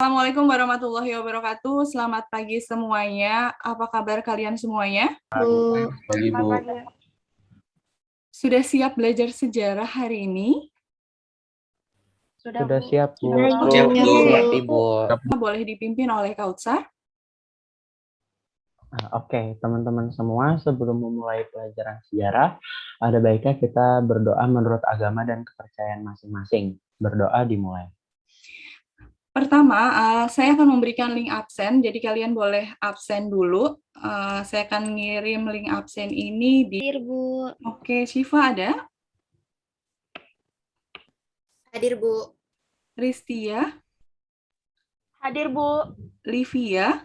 Assalamualaikum warahmatullahi wabarakatuh. Selamat pagi semuanya. Apa kabar kalian semuanya? Bu. Pagi, Bu. Sudah siap belajar sejarah hari ini? Sudah siap, Bu. Siap, Bu. Siap, Ibu. Boleh dipimpin oleh Kautsar. Oke, teman-teman semua, sebelum memulai pelajaran sejarah, ada baiknya kita berdoa menurut agama dan kepercayaan masing-masing. Berdoa dimulai. Pertama, saya akan memberikan link absen, jadi kalian boleh absen dulu. Saya akan ngirim link absen ini di... Hadir, Bu. Oke, Syifa ada? Hadir, Bu. Ristia? Hadir, Bu. Livia?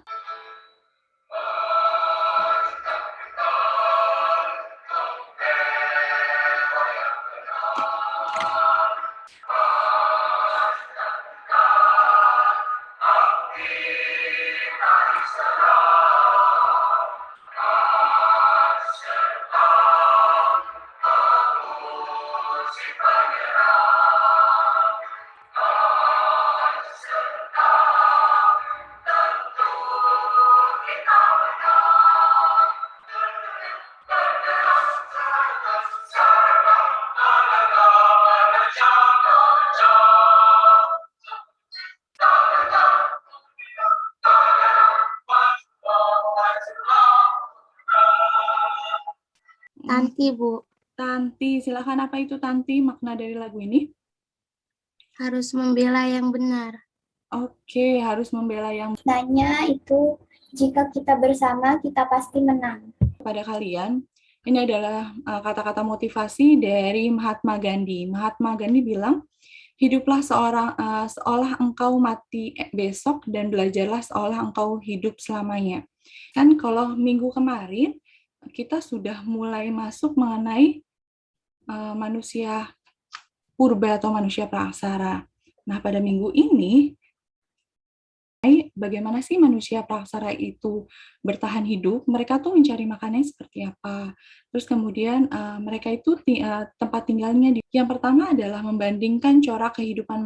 Tanti, Bu. Tanti, silakan. Apa itu Tanti, makna dari lagu ini? Harus membela yang benar. Oke, harus membela yang... Maknanya itu, jika kita bersama, kita pasti menang. Pada kalian, ini adalah kata-kata motivasi dari Mahatma Gandhi. Mahatma Gandhi bilang, hiduplah seolah engkau mati besok dan belajarlah seolah engkau hidup selamanya. Kan kalau minggu kemarin, kita sudah mulai masuk mengenai manusia purba atau manusia praksara. Nah, pada minggu ini, bagaimana sih manusia praksara itu bertahan hidup? Mereka tuh mencari makanannya seperti apa? Terus kemudian mereka itu tempat tinggalnya yang pertama adalah membandingkan corak kehidupan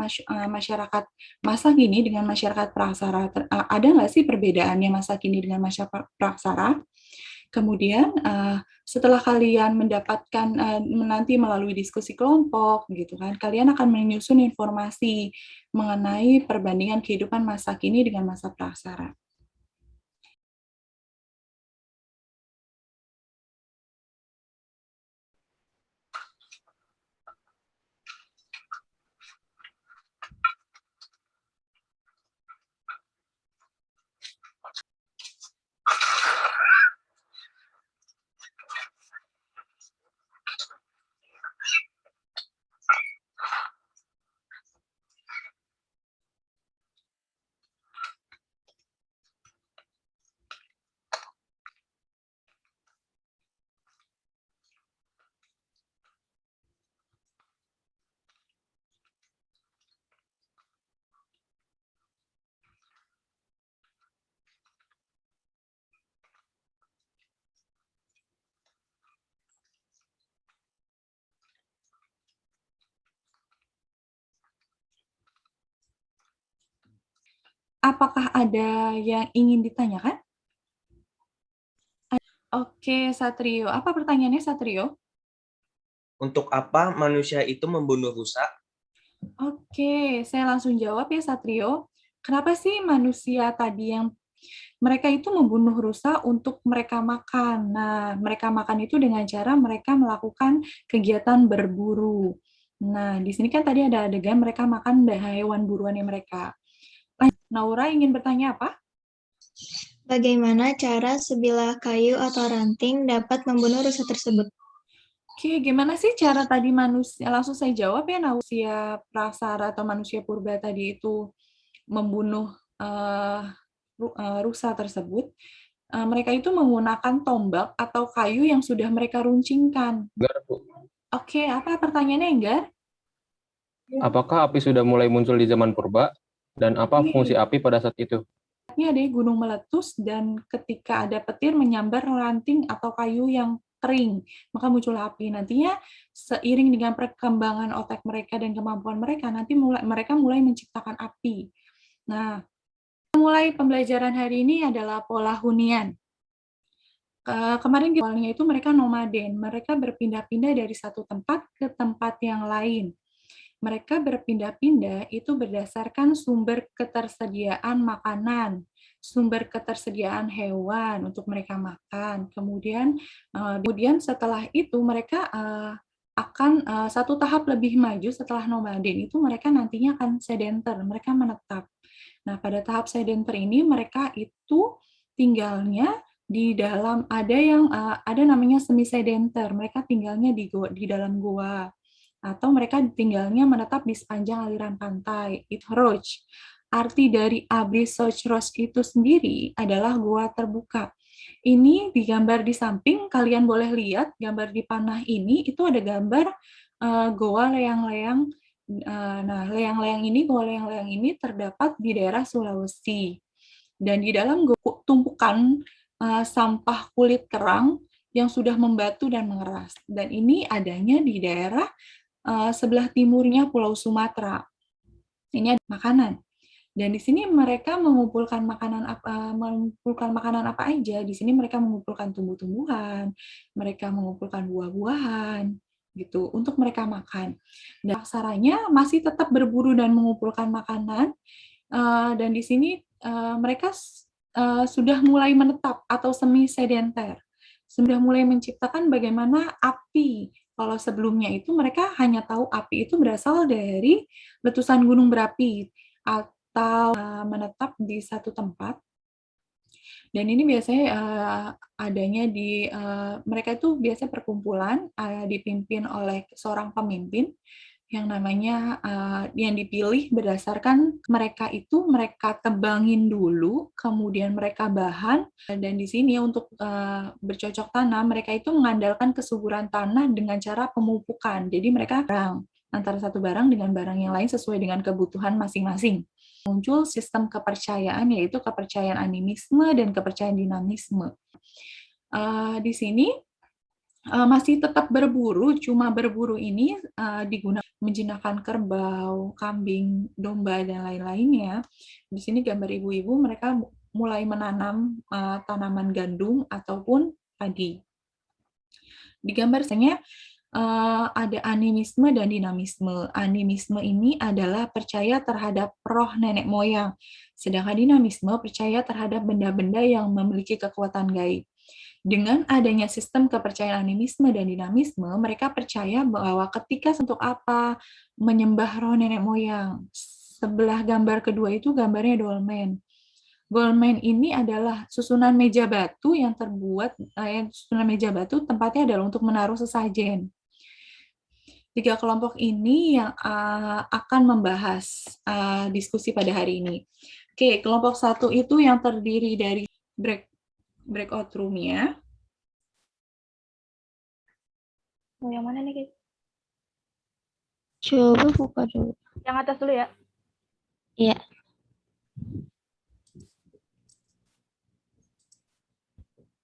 masyarakat masa kini dengan masyarakat praksara. Ada nggak sih perbedaannya masa kini dengan masyarakat praksara? Kemudian setelah kalian mendapatkan menanti melalui diskusi kelompok gitu kan, kalian akan menyusun informasi mengenai perbandingan kehidupan masa kini dengan masa praksara. Apakah ada yang ingin ditanyakan? Oke, Satrio. Apa pertanyaannya, Satrio? Untuk apa manusia itu membunuh rusa? Oke, saya langsung jawab ya, Satrio. Kenapa sih manusia tadi yang mereka itu membunuh rusa untuk mereka makan? Nah, mereka makan itu dengan cara mereka melakukan kegiatan berburu. Nah, di sini kan tadi ada adegan mereka makan hewan buruannya mereka. Naura ingin bertanya apa? Bagaimana cara sebilah kayu atau ranting dapat membunuh rusa tersebut? Oke, gimana sih cara tadi manusia, langsung saya jawab ya, manusia praksara atau manusia purba tadi itu membunuh rusa tersebut. Mereka itu menggunakan tombak atau kayu yang sudah mereka runcingkan. Oke, apa pertanyaannya, Enggar? Apakah api sudah mulai muncul di zaman purba? Dan apa fungsi api pada saat itu? Ini ada gunung meletus dan ketika ada petir menyambar ranting atau kayu yang kering, maka muncul api. Nantinya seiring dengan perkembangan otak mereka dan kemampuan mereka, nanti mereka mulai menciptakan api. Nah, Mulai pembelajaran hari ini adalah pola hunian. Kemarin awalnya itu mereka nomaden, mereka berpindah-pindah dari satu tempat ke tempat yang lain. Mereka berpindah-pindah itu berdasarkan sumber ketersediaan makanan, sumber ketersediaan hewan untuk mereka makan. Kemudian setelah itu mereka akan satu tahap lebih maju setelah nomaden itu mereka nantinya akan sedenter, mereka menetap. Nah, pada tahap sedenter ini mereka itu tinggalnya di dalam ada namanya semi sedenter. Mereka tinggalnya di dalam gua atau mereka tinggalnya menetap di sepanjang aliran pantai. Roach. Arti dari Abyss Roach itu sendiri adalah gua terbuka. Ini digambar di samping, kalian boleh lihat gambar di panah ini, itu ada gambar goa layang-layang. Nah, goa layang-layang ini terdapat di daerah Sulawesi. Dan di dalam tumpukan sampah kulit kerang yang sudah membatu dan mengeras. Dan ini adanya di daerah sebelah timurnya Pulau Sumatera. Ini ada makanan. Dan di sini mereka mengumpulkan makanan apa aja. Di sini mereka mengumpulkan tumbuh-tumbuhan, mereka mengumpulkan buah-buahan gitu untuk mereka makan. Dan aksaranya masih tetap berburu dan mengumpulkan makanan. Dan di sini mereka sudah mulai menetap atau semi sedenter. Sudah mulai menciptakan bagaimana api. Kalau sebelumnya itu mereka hanya tahu api itu berasal dari letusan gunung berapi atau menetap di satu tempat. Dan ini biasanya adanya di mereka itu biasa perkumpulan dipimpin oleh seorang pemimpin yang namanya yang dipilih berdasarkan mereka tebangin dulu, kemudian mereka bahan, dan di sini untuk bercocok tanam mereka itu mengandalkan kesuburan tanah dengan cara pemupukan. Jadi mereka antara satu barang dengan barang yang lain sesuai dengan kebutuhan masing-masing. Muncul sistem kepercayaan, yaitu kepercayaan animisme dan kepercayaan dinamisme. Di sini masih tetap berburu, cuma berburu ini digunakan menjinakkan kerbau, kambing, domba, dan lain-lainnya. Di sini gambar ibu-ibu, mereka mulai menanam tanaman gandum ataupun padi. Di gambar saya ada animisme dan dinamisme. Animisme ini adalah percaya terhadap roh nenek moyang, sedangkan dinamisme percaya terhadap benda-benda yang memiliki kekuatan gaib. Dengan adanya sistem kepercayaan animisme dan dinamisme, mereka percaya bahwa ketika untuk apa menyembah roh nenek moyang. Sebelah gambar kedua itu gambarnya dolmen. Dolmen ini adalah susunan meja batu yang terbuat, susunan meja batu tempatnya adalah untuk menaruh sesajen. Tiga kelompok ini yang akan membahas diskusi pada hari ini. Oke, kelompok satu itu yang terdiri dari breakout room-nya. Oh, yang mana nih, Kik? Coba buka dulu. Yang atas dulu ya? Iya.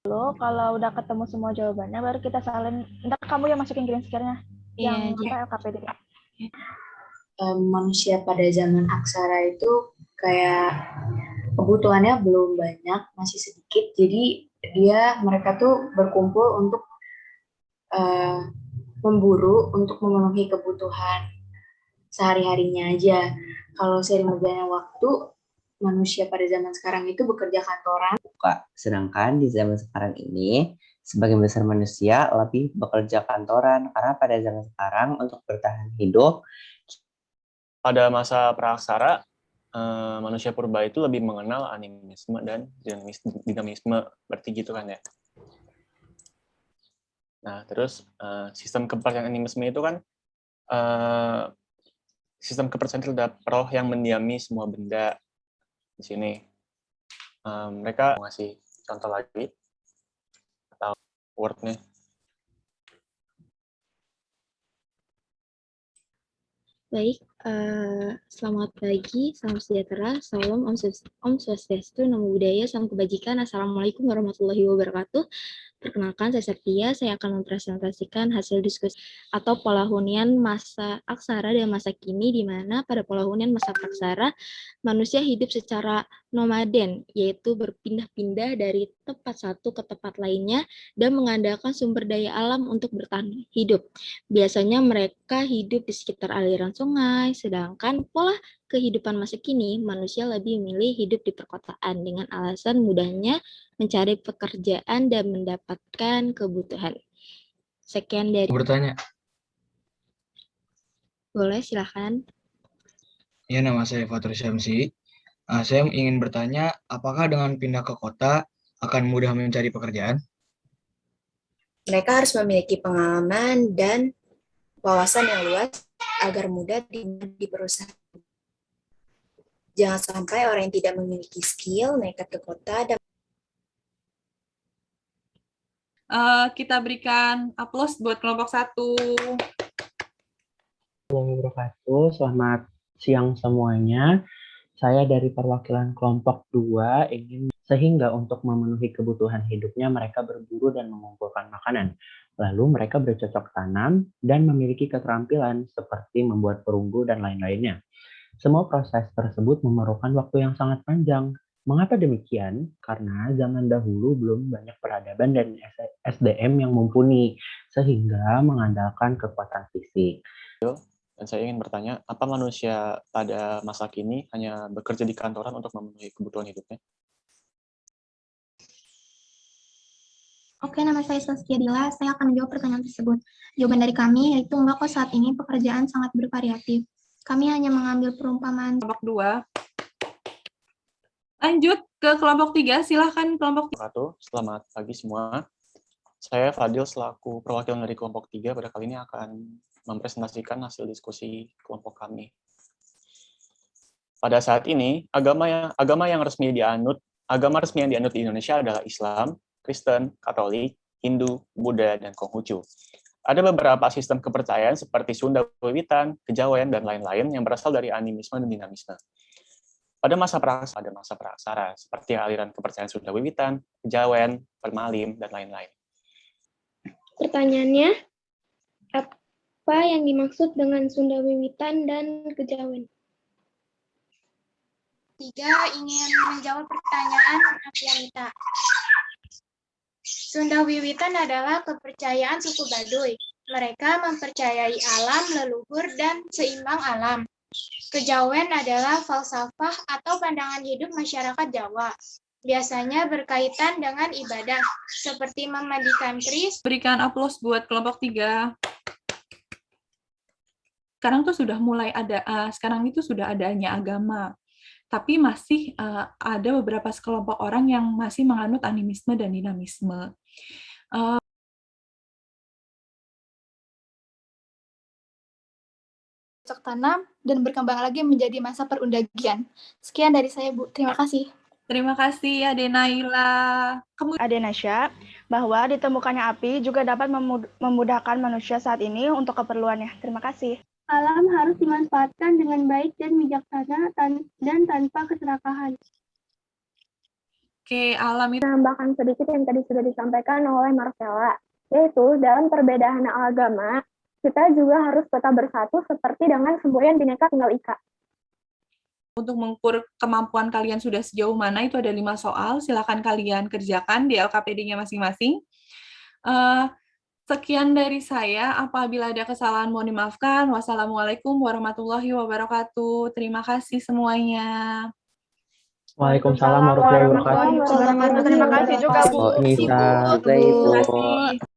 Dulu, kalau udah ketemu semua jawabannya, baru kita salin. Ntar kamu yang masukin green screen-nya. Yang LKPD. Manusia pada zaman aksara itu kayak kebutuhannya belum banyak, masih sedikit. Jadi mereka tuh berkumpul untuk memburu untuk memenuhi kebutuhan sehari-harinya aja. Kalau seiring berjalannya waktu, manusia pada zaman sekarang itu bekerja kantoran. Sedangkan di zaman sekarang ini, sebagian besar manusia lebih bekerja kantoran karena pada zaman sekarang untuk bertahan hidup. Pada masa praaksara, manusia purba itu lebih mengenal animisme dan dinamisme, berarti gitu kan ya. Nah, terus sistem kepercayaan animisme itu kan sistem kepercayaan terhadap roh yang mendiami semua benda. Di sini mereka ngasih contoh lagi atau word-nya. Baik, selamat pagi, salam sejahtera, salam Om Swastiastu, Namo Buddhaya, salam kebajikan, Assalamualaikum warahmatullahi wabarakatuh. Perkenalkan, saya Septia. Saya akan mempresentasikan hasil diskusi atau pola hunian masa aksara dan masa kini, di mana pada pola hunian masa praksara, manusia hidup secara nomaden, yaitu berpindah-pindah dari tempat satu ke tempat lainnya dan mengandalkan sumber daya alam untuk bertahan hidup. Biasanya mereka hidup di sekitar aliran sungai, sedangkan pola kehidupan masa kini, manusia lebih memilih hidup di perkotaan dengan alasan mudahnya mencari pekerjaan dan mendapatkan kebutuhan. Sekian dari... Bertanya. Boleh, silahkan. Ya, nama saya Fatur Syamsi. Saya ingin bertanya, apakah dengan pindah ke kota akan mudah mencari pekerjaan? Mereka harus memiliki pengalaman dan wawasan yang luas agar mudah di perusahaan. Jangan sampai orang yang tidak memiliki skill nekat ke kota dan kita berikan aplaus buat kelompok 1. Assalamualaikum warahmatullahi wabarakatuh. Selamat siang semuanya. Saya dari perwakilan kelompok 2 ingin sehingga untuk memenuhi kebutuhan hidupnya mereka berburu dan mengumpulkan makanan. Lalu mereka bercocok tanam dan memiliki keterampilan seperti membuat perunggu dan lain-lainnya. Semua proses tersebut memerlukan waktu yang sangat panjang. Mengapa demikian? Karena zaman dahulu belum banyak peradaban dan SDM yang mumpuni, sehingga mengandalkan kekuatan fisik. Dan saya ingin bertanya, apa manusia pada masa kini hanya bekerja di kantoran untuk memenuhi kebutuhan hidupnya? Oke, nama saya Saskia Dila. Saya akan menjawab pertanyaan tersebut. Jawaban dari kami yaitu enggak kok, saat ini pekerjaan sangat bervariatif. Kami hanya mengambil perumpamaan. Kelompok 2. Lanjut ke kelompok 3. Silahkan kelompok 3. Selamat pagi semua. Saya Fadil selaku perwakilan dari kelompok 3 pada kali ini akan mempresentasikan hasil diskusi kelompok kami. Pada saat ini, agama resmi yang dianut di Indonesia adalah Islam, Kristen, Katolik, Hindu, Buddha, dan Konghucu. Ada beberapa sistem kepercayaan seperti Sunda Wiwitan, Kejawen, dan lain-lain yang berasal dari animisme dan dinamisme. Pada masa praksara, seperti aliran kepercayaan Sunda Wiwitan, Kejawen, Permalim, dan lain-lain. Pertanyaannya, apa yang dimaksud dengan Sunda Wiwitan dan Kejawen? 3 ingin menjawab pertanyaan Apianita. Sunda Wiwitan adalah kepercayaan suku Baduy. Mereka mempercayai alam, leluhur, dan seimbang alam. Kejawen adalah falsafah atau pandangan hidup masyarakat Jawa. Biasanya berkaitan dengan ibadah, seperti memandikan keris. Berikan aplaus buat kelompok 3. Sekarang itu sudah adanya agama. Tapi masih ada beberapa sekelompok orang yang masih menganut animisme dan dinamisme. Cocok tanam dan berkembang lagi menjadi masa perundagian. Sekian dari saya, Bu. Terima kasih. Terima kasih, Adenaila. Adenasya, bahwa ditemukannya api juga dapat memudahkan manusia saat ini untuk keperluannya. Terima kasih. Alam harus dimanfaatkan dengan baik dan bijaksana dan tanpa keserakahan. Oke, alam itu... Tambahkan sedikit yang tadi sudah disampaikan oleh Marcella, yaitu dalam perbedaan agama, kita juga harus tetap bersatu seperti dengan semboyan Bhinneka Tunggal Ika. Untuk mengukur kemampuan kalian sudah sejauh mana, itu ada 5 soal. Silakan kalian kerjakan di LKPD-nya masing-masing. Sekian dari saya. Apabila ada kesalahan mohon dimaafkan. Wassalamualaikum warahmatullahi wabarakatuh. Terima kasih semuanya. Waalaikumsalam warahmatullahi wabarakatuh. Terima kasih juga, Bu. Nisa, Ibu.